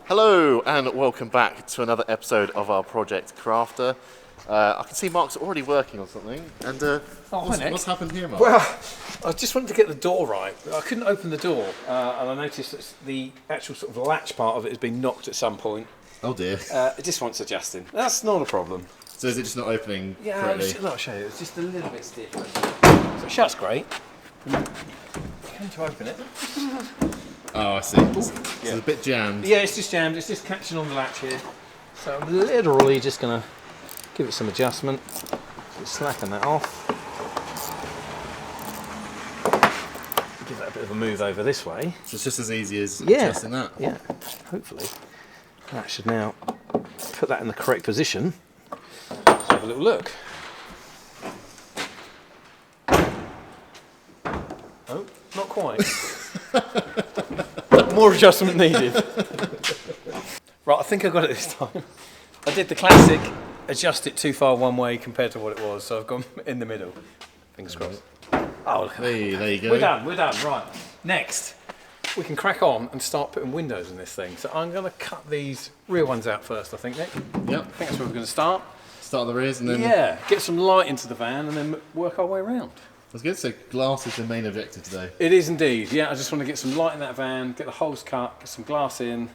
Hello and welcome back to another episode of our Project Crafter. I can see Mark's already working on something, and what's happened here, Mark? Well, I just wanted to get the door right. I couldn't open the door, and I noticed that the actual sort of latch part of it has been knocked at some point. Oh dear. It just wants adjusting. That's not a problem. So is it just not opening Yeah, correctly? I'll show you. It's just a little bit stiff. So it shuts great. Come to open it. Oh, I see. So it's a bit jammed. Yeah, it's just jammed. It's just catching on the latch here. So I'm literally just going to give it some adjustment. Just slacken that off. Give that a bit of a move over this way. So it's just as easy as adjusting that? Yeah, hopefully. That should now put that in the correct position. Let's have a little look. Oh, not quite. More adjustment needed. Right, I think I got it this time. I did the classic, adjust it too far one way compared to what it was, so I've gone in the middle. Fingers crossed. Oh, look. There you go. We're done, right. Next, we can crack on and start putting windows in this thing. So I'm going to cut these rear ones out first, I think, Nick. Yep. I think that's where we're going to start. Start at the rears and then... Yeah, get some light into the van and then work our way around. I was going to say glass is the main objective today. It is indeed, yeah. I just want to get some light in that van, get the holes cut, get some glass in.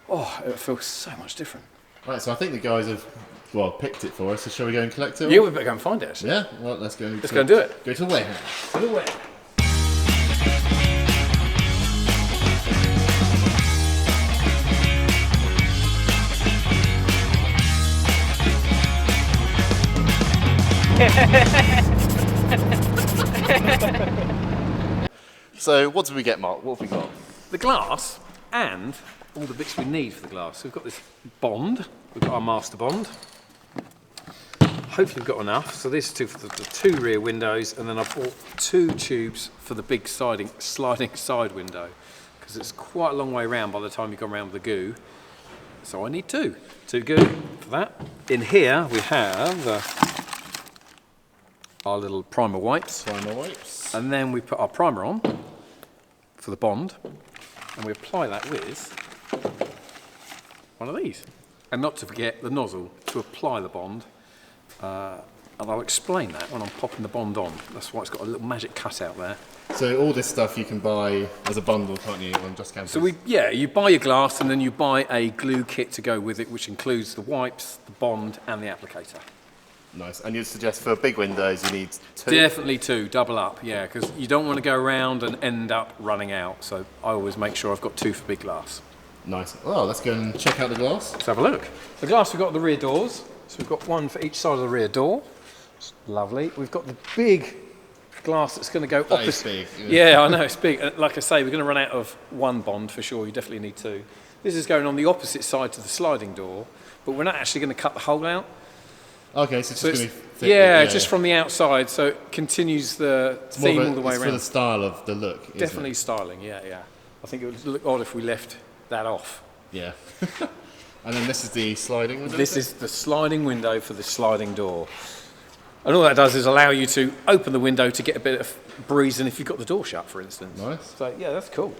Oh, it feels so much different. Right, so I think the guys have, picked it for us, so shall we go and collect it? Yeah, we better go and find it. Yeah? Well, let's go. Let's go and do it. Go to the warehouse. To the warehouse. So, what did we get, Mark? What have we got? The glass and all the bits we need for the glass. So we've got this bond, we've got our master bond. Hopefully we've got enough. So this is for the two rear windows, and then I've bought 2 tubes for the big sliding side window, because it's quite a long way around by the time you've gone around with the goo. So I need 2 goo for that. In here we have our little primer wipes. And then we put our primer on for the bond, and we apply that with one of these. And not to forget the nozzle to apply the bond. And I'll explain that when I'm popping the bond on. That's why it's got a little magic cutout there. So all this stuff you can buy as a bundle, can't you, on Just Kampers? So you buy your glass and then you buy a glue kit to go with it, which includes the wipes, the bond, and the applicator. Nice. And you'd suggest for big windows you need 2? Definitely 2, double up, yeah, because you don't want to go around and end up running out. So I always make sure I've got 2 for big glass. Nice. Well, let's go and check out the glass. Let's have a look. The glass we've got at the rear doors. So we've got 1 for each side of the rear door. It's lovely. We've got the big glass that's going to go opposite. That is big. Yeah, I know, it's big. Like I say, we're going to run out of 1 bond for sure. You definitely need 2. This is going on the opposite side to the sliding door, but we're not actually going to cut the hole out. Okay, so it's just going to be thick. Yeah, just from the outside, so it continues the theme all the way around. It's for the style of the look, Definitely styling, yeah. I think it would look odd if we left that off. Yeah. And then this is the sliding window? This is the sliding window for the sliding door. And all that does is allow you to open the window to get a bit of breeze in if you've got the door shut, for instance. Nice. So, yeah, that's cool.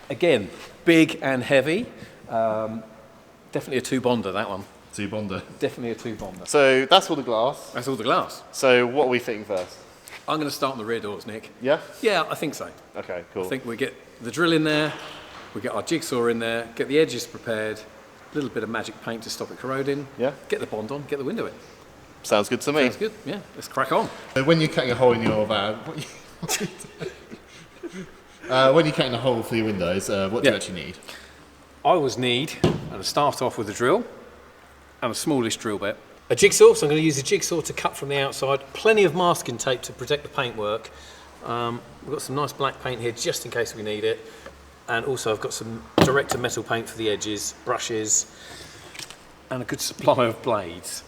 Again, big and heavy. Definitely a 2-bonder, that one. 2-bonder. Definitely a 2-bonder. So that's all the glass. That's all the glass. So what are we fitting first? I'm going to start on the rear doors, Nick. Yeah? Yeah, I think so. Okay, cool. I think we get the drill in there, we get our jigsaw in there, get the edges prepared, a little bit of magic paint to stop it corroding. Yeah. Get the bond on, get the window in. Sounds good to me. Sounds good, yeah. Let's crack on. So when you're cutting a hole in your van, when you're cutting a hole for your windows, what do you actually need? I always need, and I start off with a drill, and a smallish drill bit. A jigsaw, so I'm going to use a jigsaw to cut from the outside. Plenty of masking tape to protect the paintwork. We've got some nice black paint here just in case we need it. And also I've got some direct-to-metal paint for the edges, brushes, and a good supply of blades.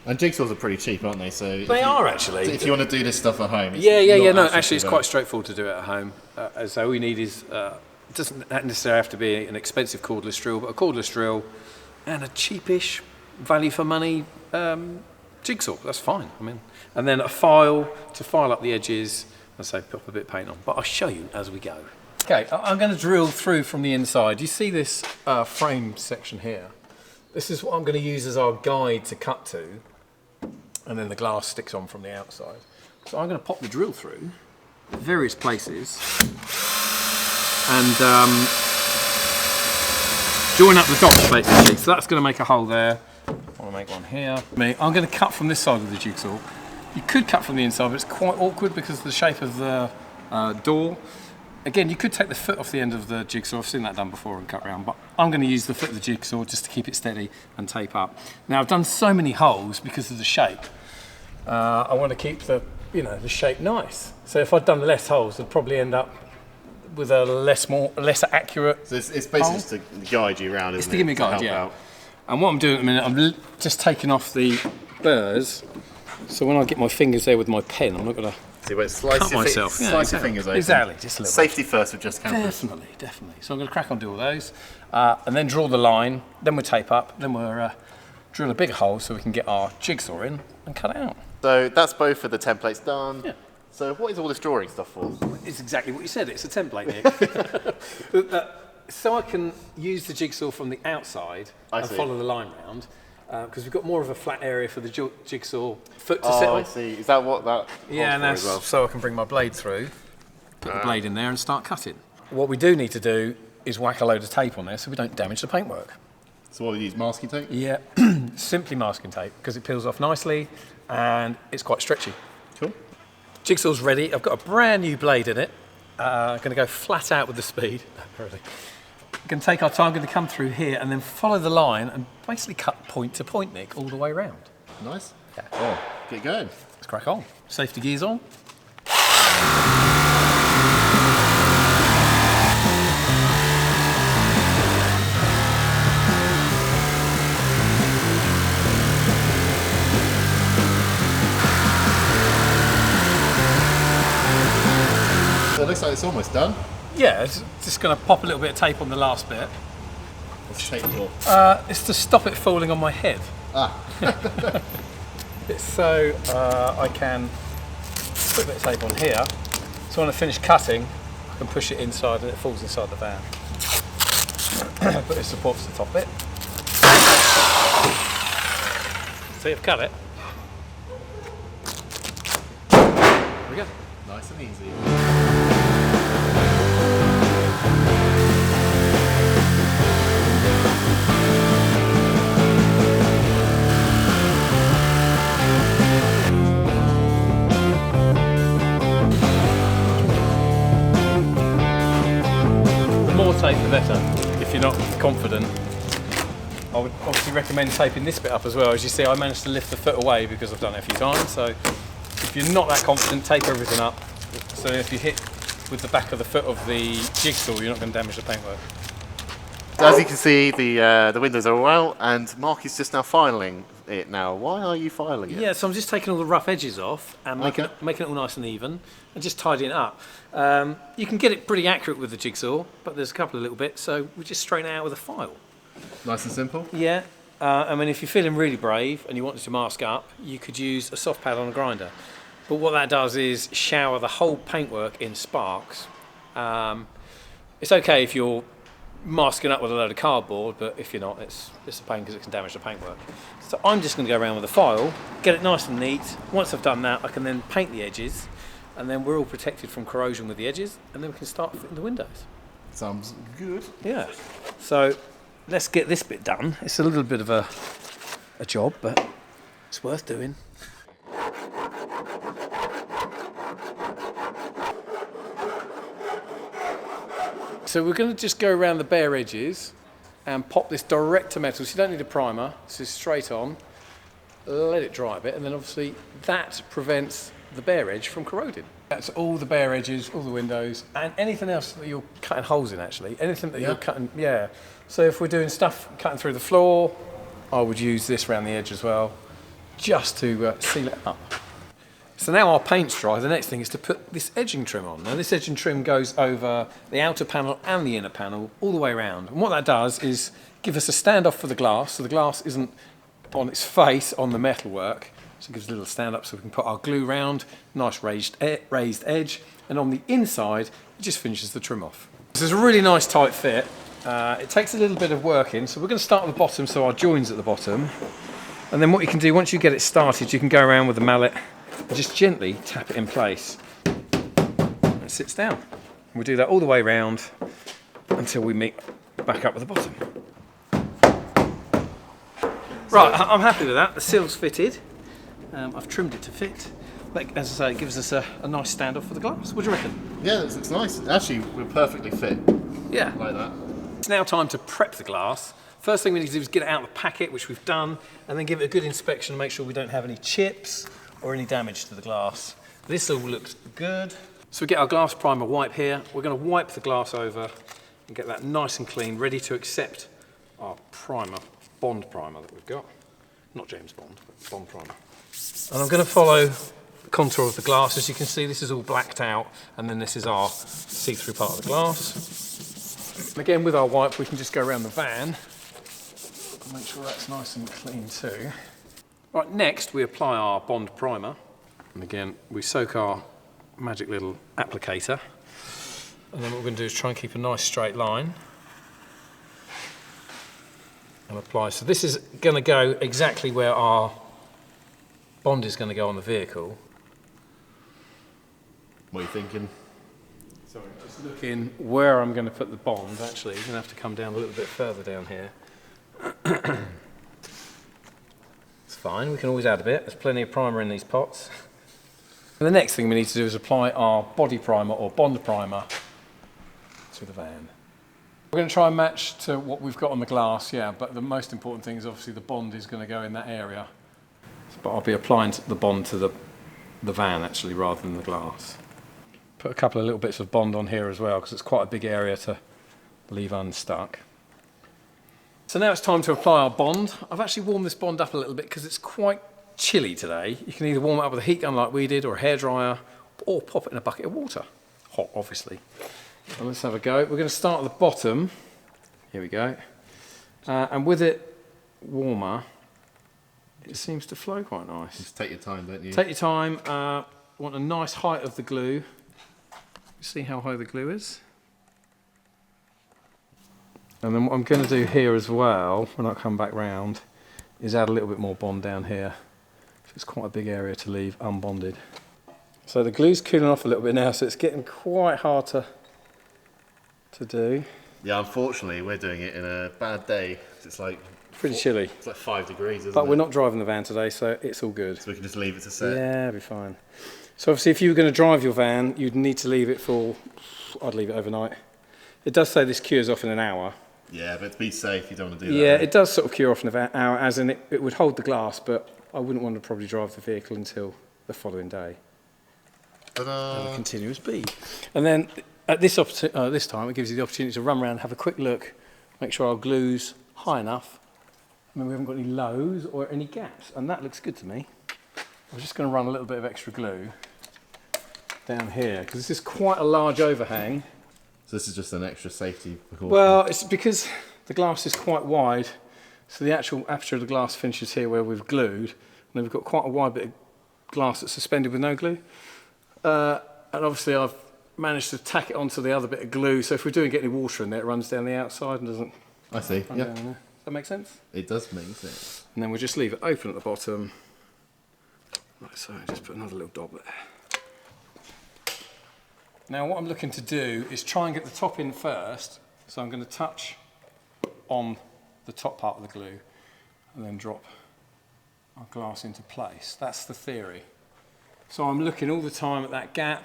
And jigsaws are pretty cheap, aren't they? So They are actually. If you want to do this stuff at home, no, actually it's quite straightforward to do it at home. As all we need is, it doesn't necessarily have to be an expensive cordless drill, but a cordless drill and a cheapish, value for money jigsaw. That's fine. I mean, and then a file to file up the edges. I say pop a bit of paint on, but I'll show you as we go. Okay, I'm going to drill through from the inside. You see this frame section here? This is what I'm going to use as our guide to cut to, and then the glass sticks on from the outside. So I'm going to pop the drill through various places and join up the dots basically. So that's going to make a hole there. I want to make one here. I'm going to cut from this side of the jigsaw. You could cut from the inside, but it's quite awkward because of the shape of the door. Again, you could take the foot off the end of the jigsaw. I've seen that done before and cut round, but I'm going to use the foot of the jigsaw just to keep it steady and tape up. Now, I've done so many holes because of the shape. I want to keep the shape nice. So if I'd done less holes, I'd probably end up with a less accurate. So it's basically hole. just to guide you around, isn't it? It's to give me a guide, yeah. Out. And what I'm doing at the minute, I'm just taking off the burrs. So when I get my fingers there with my pen, I'm not going to. So you won't slice your fingers open. Exactly, just a little Safety first with Just Kampers. Definitely. So I'm going to crack on, do all those, and then draw the line. Then we'll tape up. Then we'll drill a bigger hole so we can get our jigsaw in and cut it out. So that's both of the templates done. Yeah. So what is all this drawing stuff for? It's exactly what you said. It's a template, Nick. So I can use the jigsaw from the outside and follow the line round. Because we've got more of a flat area for the jigsaw foot to sit on. I see. Is that what that? Yeah, and that's so I can bring my blade through, put the blade in there, and start cutting. What we do need to do is whack a load of tape on there so we don't damage the paintwork. So what we use, masking tape? Yeah, simply masking tape because it peels off nicely and it's quite stretchy. Cool. Jigsaw's ready. I've got a brand new blade in it. I'm going to go flat out with the speed. Really. We're going to take our time, going to come through here and then follow the line and basically cut point to point, Nick, all the way round. Nice. Yeah. Oh, get going. Let's crack on. Safety gears on. So it looks like it's almost done. Yeah, it's just going to pop a little bit of tape on the last bit. What's the tape for? It's to stop it falling on my head. It's so I can put a bit of tape on here. So when I finish cutting, I can push it inside and it falls inside the van. But it supports the top bit. See, I've cut it. There we go. Nice and easy. More tape the better. If you're not confident, I would obviously recommend taping this bit up as well. As you see, I managed to lift the foot away because I've done it a few times. So if you're not that confident, tape everything up. So if you hit with the back of the foot of the jigsaw, you're not going to damage the paintwork. So as you can see, the windows are all out, and Mark is just now filing it now. Why are you filing it? Yeah, so I'm just taking all the rough edges off and making it all nice and even and just tidying it up. You can get it pretty accurate with the jigsaw, but there's a couple of little bits, so we just straighten it out with a file. Nice and simple? Yeah. I mean, if you're feeling really brave and you want to mask up, you could use a soft pad on a grinder. But what that does is shower the whole paintwork in sparks. It's okay if you're masking up with a load of cardboard, but if you're not, it's a pain because it can damage the paintwork. So I'm just going to go around with a file, get it nice and neat. Once I've done that, I can then paint the edges, and then we're all protected from corrosion with the edges, and then we can start fitting the windows. Sounds good. Yeah. So let's get this bit done. It's a little bit of a job, but it's worth doing. So we're going to just go around the bare edges and pop this direct to metal. So you don't need a primer. This is straight on. Let it dry a bit, and then obviously that prevents the bare edge from corroding. That's all the bare edges, all the windows, and anything else that you're cutting holes in, actually. Anything that you're cutting, yeah. So if we're doing stuff cutting through the floor, I would use this around the edge as well, just to seal it up. So now our paint's dry, the next thing is to put this edging trim on. Now this edging trim goes over the outer panel and the inner panel all the way around. And what that does is give us a standoff for the glass, so the glass isn't on its face on the metalwork. So it gives a little stand up so we can put our glue round, nice raised edge, and on the inside it just finishes the trim off. This is a really nice tight fit. It takes a little bit of working, so we're going to start at the bottom, so our join's at the bottom. And then what you can do, once you get it started, you can go around with the mallet and just gently tap it in place. And it sits down. We'll do that all the way around until we meet back up with the bottom. Right, I'm happy with that. The seal's fitted. I've trimmed it to fit. Like, as I say, it gives us a nice standoff for the glass. What do you reckon? Yeah, it looks nice. Actually, we're perfectly fit. Yeah. Like that. It's now time to prep the glass. First thing we need to do is get it out of the packet, which we've done, and then give it a good inspection to make sure we don't have any chips or any damage to the glass. This all looks good. So we get our glass primer wipe here. We're going to wipe the glass over and get that nice and clean, ready to accept our primer, Bond primer that we've got. Not James Bond, but Bond primer. And I'm going to follow the contour of the glass. As you can see, this is all blacked out, and then this is our see-through part of the glass. And again, with our wipe, we can just go around the van. Make sure that's nice and clean too. Right, next we apply our Bond primer. And again, we soak our magic little applicator. And then what we're going to do is try and keep a nice straight line. And apply. So this is going to go exactly where our Bond is going to go on the vehicle. What are you thinking? Sorry, just looking where I'm going to put the Bond. Actually, you're going to have to come down a little bit further down here. It's fine, we can always add a bit. There's plenty of primer in these pots. And the next thing we need to do is apply our body primer or Bond primer to the van. We're going to try and match to what we've got on the glass, yeah, but the most important thing is obviously the Bond is going to go in that area. But I'll be applying the Bond to the van actually rather than the glass. Put a couple of little bits of Bond on here as well because it's quite a big area to leave unstuck. So now it's time to apply our Bond. I've actually warmed this Bond up a little bit because it's quite chilly today. You can either warm it up with a heat gun like we did or a hairdryer or pop it in a bucket of water. Hot, obviously. And let's have a go. We're going to start at the bottom. Here we go. And with it warmer, it seems to flow quite nice. Just take your time, don't you? Take your time. Want a nice height of the glue. See how high the glue is? And then what I'm going to do here as well, when I come back round, is add a little bit more Bond down here. It's quite a big area to leave unbonded. So the glue's cooling off a little bit now, so it's getting quite hard to do. Yeah, unfortunately, we're doing it in a bad day. It's like pretty chilly. It's like 5 degrees, isn't it? But we're not driving the van today, so it's all good. So we can just leave it to set. Yeah, it'll be fine. So obviously, if you were going to drive your van, you'd need to leave it for, I'd leave it overnight. It does say this cures off in an hour. Yeah, but to be safe, you don't want to do that. Yeah, it does sort of cure off in an hour, as in it would hold the glass, but I wouldn't want to probably drive the vehicle until the following day. Ta-da! And a continuous bead. And then at this time, it gives you the opportunity to run around and have a quick look, make sure our glue's high enough. I mean, we haven't got any lows or any gaps, and that looks good to me. I'm just going to run a little bit of extra glue down here, because this is quite a large overhang. So this is just an extra safety precaution? Well, it's because the glass is quite wide, so the actual aperture of the glass finishes here where we've glued, and then we've got quite a wide bit of glass that's suspended with no glue. And obviously I've managed to tack it onto the other bit of glue, so if we do get any water in there, it runs down the outside and doesn't I see, run down there. Does that make sense? It does make sense. And then we'll just leave it open at the bottom, like so, just put another little dot there. Now what I'm looking to do is try and get the top in first, so I'm going to touch on the top part of the glue and then drop our glass into place. That's the theory. So I'm looking all the time at that gap.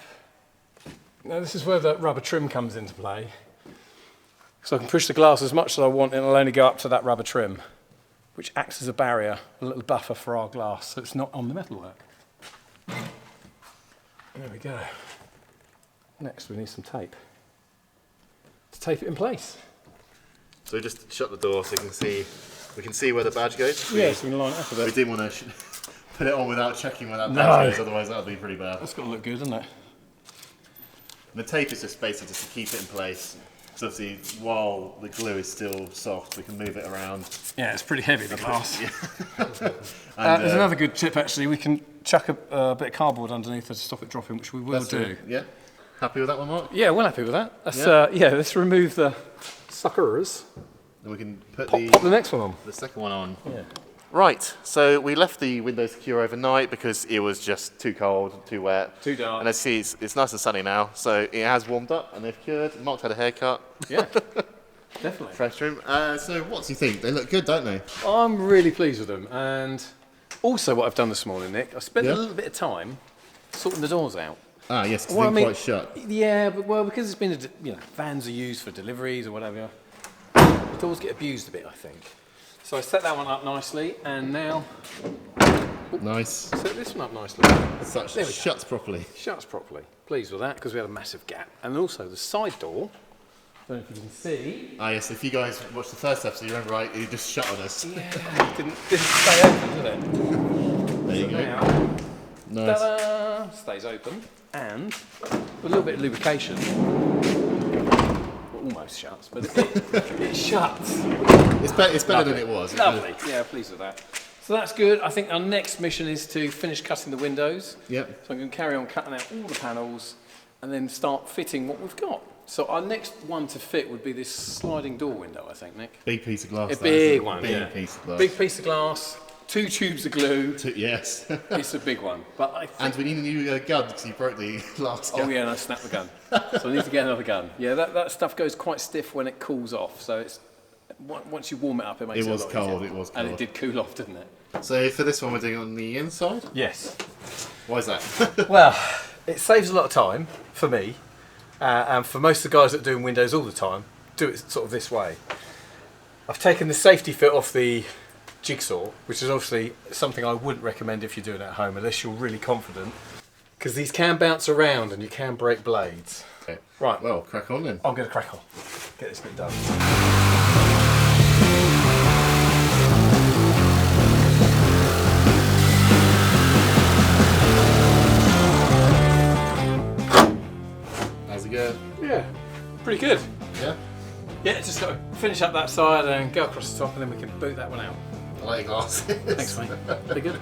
Now this is where the rubber trim comes into play. So I can push the glass as much as I want and it'll only go up to that rubber trim, which acts as a barrier, a little buffer for our glass, so it's not on the metalwork. There we go. Next we need some tape to tape it in place. So just shut the door so we can see where the badge goes? Yeah, so we can line it up a bit. We didn't want to put it on without checking where that badge goes, otherwise that would be pretty bad. That's got to look good, doesn't it? And the tape is just basically just to keep it in place. So obviously, while the glue is still soft, we can move it around. Yeah, it's pretty heavy, the glass. Yeah. There's another good tip, actually. We can chuck a bit of cardboard underneath it to stop it dropping, which we will do. Yeah. Happy with that one, Mark? Yeah, well happy with that. Let's remove the suckers. Then we can put pop the next one on. The second one on. Yeah. Right, so we left the window secure overnight because it was just too cold, too wet. Too dark. And as you see, it's nice and sunny now, so it has warmed up and they've cured. Mark's had a haircut. Yeah, definitely. Fresh room. So what do you think? They look good, don't they? I'm really pleased with them. And also what I've done this morning, Nick, I spent a little bit of time sorting the doors out. Ah, yes, because they're quite shut. Yeah, but because it's been, vans are used for deliveries or whatever, the doors get abused a bit, I think. So I set that one up nicely, and now... Nice. Set this one up nicely. Shuts properly. Shuts properly. Pleased with that, because we had a massive gap. And also the side door, I don't know if you can see... Ah, yes, if you guys watched the first episode, you remember, right, it just shut on us. Yeah, didn't stay open, did it? There you go. Now, Nice. ta-da, stays open, and with a little bit of lubrication, almost shuts, but it shuts. It's better than it was. Lovely. Yeah, pleased with that. So that's good. I think our next mission is to finish cutting the windows. Yep. So I'm going to carry on cutting out all the panels and then start fitting what we've got. So our next one to fit would be this sliding door window, I think, Nick. Big piece of glass. A big one, Big piece of glass. Big piece of glass, 2 tubes of glue. Yes. It's a big one. But I think and we need a new gun because you broke the last gun. Oh yeah, and I snapped the gun. So I need to get another gun. Yeah, that stuff goes quite stiff when it cools off. So it's once you warm it up, it makes it a lot easier. It was cold. And it did cool off, didn't it? So for this one, we're doing it on the inside? Yes. Why is that? Well, it saves a lot of time for me, and for most of the guys that are doing windows all the time, do it sort of this way. I've taken the safety fit off the jigsaw, which is obviously something I wouldn't recommend if you're doing it at home unless you're really confident, because these can bounce around and you can break blades. Okay. Right. Well, crack on then. I'm going to crack on. Get this bit done. How's it going? Yeah, pretty good. Yeah? Yeah, just got to finish up that side and go across the top, and then we can boot that one out. I like your glasses. Thanks, mate. Pretty good.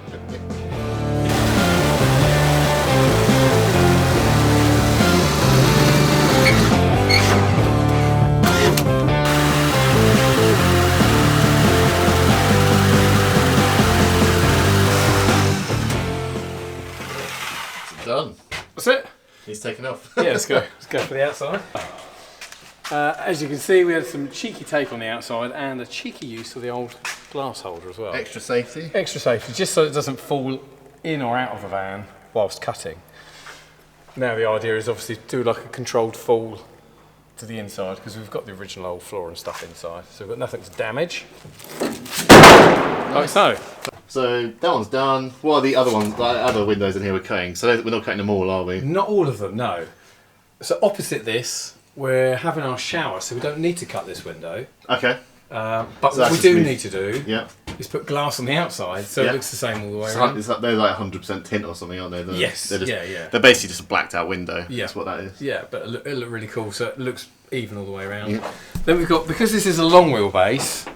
Done. That's it. He's taken off. Yeah, let's go. Let's go for the outside. As you can see, we had some cheeky tape on the outside and a cheeky use of the old glass holder as well. Extra safety. Extra safety, just so it doesn't fall in or out of the van whilst cutting. Now the idea is obviously to do like a controlled fall to the inside, because we've got the original old floor and stuff inside, so we've got nothing to damage. Like so. So that one's done. What are the other ones? The other windows in here we're cutting. So we're not cutting them all, are we? Not all of them, no. So opposite this, we're having our shower, so we don't need to cut this window. Okay. But So what we do need to do is put glass on the outside, so it looks the same all the way around. They're like 100% tint or something, aren't they? Yes. They're just, Yeah. They're basically just a blacked out window. Yeah. That's what that is. Yeah, but it look really cool, so it looks even all the way around. Yeah. Then we've got, because this is a long wheelbase,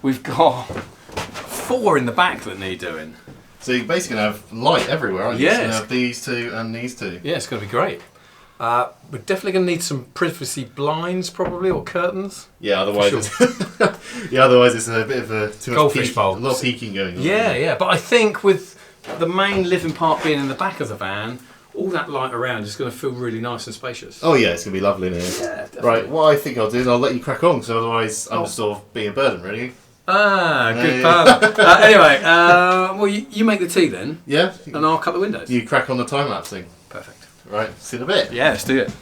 we've got 4 in the back that need doing. So you're basically going to have light everywhere, aren't you? Yes. So you're going to have these two and these two. Yeah, it's going to be great. We're definitely going to need some privacy blinds, probably, or curtains. Yeah, otherwise, otherwise it's a bit of a too much Goldfish bowl. A lot of peeking going on. Yeah. But I think with the main living part being in the back of the van, all that light around is going to feel really nice and spacious. Oh yeah, it's going to be lovely in here. Yeah, definitely. Right, what I think I'll do is I'll let you crack on, so otherwise I'm sort of being a burden, really. Good plan. Anyway, well, you make the tea then. Yeah. And I'll cut the windows. You crack on the time lapse thing. Perfect. Right, see you in a bit. Yeah, let's do it.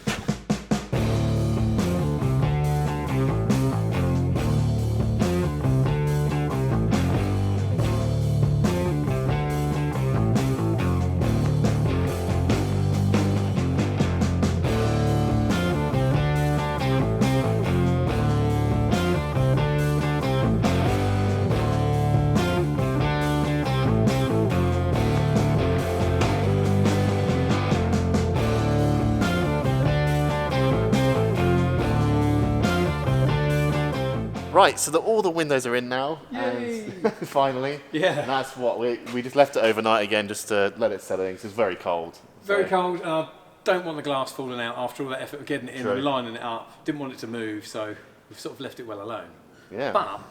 Right, so all the windows are in now, Yay. and finally. Yeah. And that's what we just left it overnight again, just to let it settle in, because it's very cold. Very So- cold. don't want the glass falling out after all that effort of getting it in True. and lining it up. Didn't want it to move, so we've sort of left it well alone. Yeah. But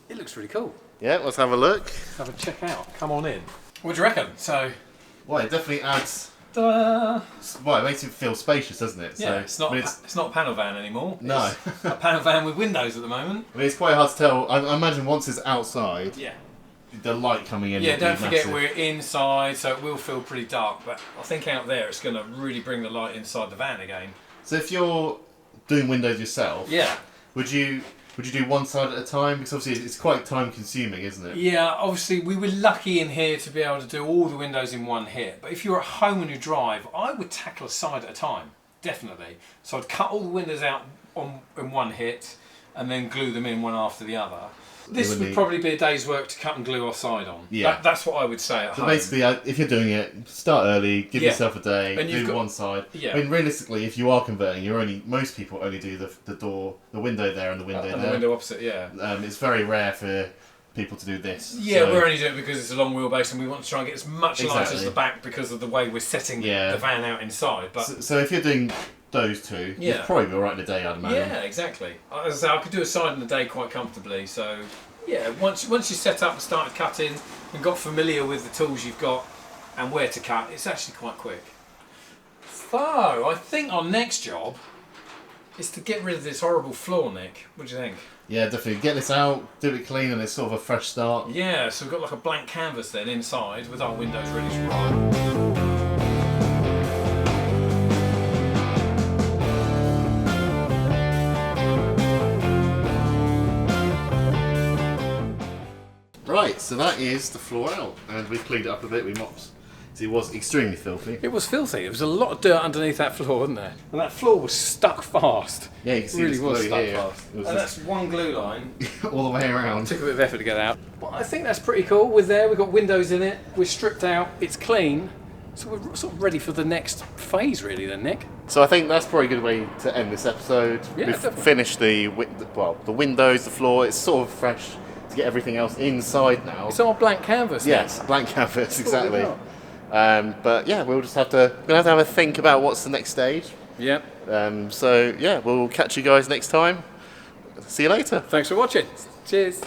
it looks really cool. Yeah, let's have a look. Let's have a check out. Come on in. What do you reckon? So, Well, it definitely adds. ta-da! Well, it makes it feel spacious, doesn't it? Yeah, So, it's not a panel van anymore. No. It's a panel van with windows at the moment. I mean, it's quite hard to tell. I imagine once it's outside, Yeah. the light coming in. Yeah, will don't be forget massive. we're inside, so it will feel pretty dark, but I think out there it's going to really bring the light inside the van again. So if you're doing windows yourself, Yeah. would you do one side at a time? Because obviously it's quite time consuming, isn't it? Yeah, obviously we were lucky in here to be able to do all the windows in one hit, but if you're at home and you drive, I would tackle a side at a time, definitely. So I'd cut all the windows out in one hit and then glue them in one after the other. This would probably be a day's work to cut and glue our side on. Yeah. That's what I would say at So home. basically, if you're doing it, start early, give Yeah. yourself a day, And you've do got- one side. Yeah. I mean, realistically, if you are converting, most people only do the window there and the window and there. the window opposite, yeah. It's very rare for people to do this. Yeah, so- we're only doing it because it's a long wheelbase and we want to try and get as much light as Exactly. the back because of the way we're setting Yeah. the van out inside. But So if you're doing those two, Yeah. you'd probably be alright in a day, I'd imagine. yeah, exactly. As I say, I could do a side in a day quite comfortably. So yeah, once you set up and started cutting and got familiar with the tools you've got and where to cut, it's actually quite quick. So I think our next job is to get rid of this horrible floor, Nick. What do you think? Yeah, definitely. Get this out, do it clean, and it's sort of a fresh start. Yeah, so we've got like a blank canvas then inside with our windows ready to roll. Right, so that is the floor out, and we've cleaned it up a bit. We mopped. So it was extremely filthy. It was filthy. There was a lot of dirt underneath that floor, wasn't there? And that floor was stuck fast. Yeah, you can see It really this was glue stuck here. fast. It was And just that's one glue line. all the way around. Took a bit of effort to get out. But I think that's pretty cool. We're there, we've got windows in it, we're stripped out, it's clean. So we're sort of ready for the next phase really then, Nick. So I think that's probably a good way to end this episode. Yeah, We've definitely. finished the windows, the floor. It's sort of fresh to get everything else inside now. It's our blank canvas. Yes, blank canvas, That's what we've exactly. got. But yeah, we'll just have to have a think about what's the next stage. Yep. So yeah, we'll catch you guys next time. See you later. Thanks for watching. Cheers.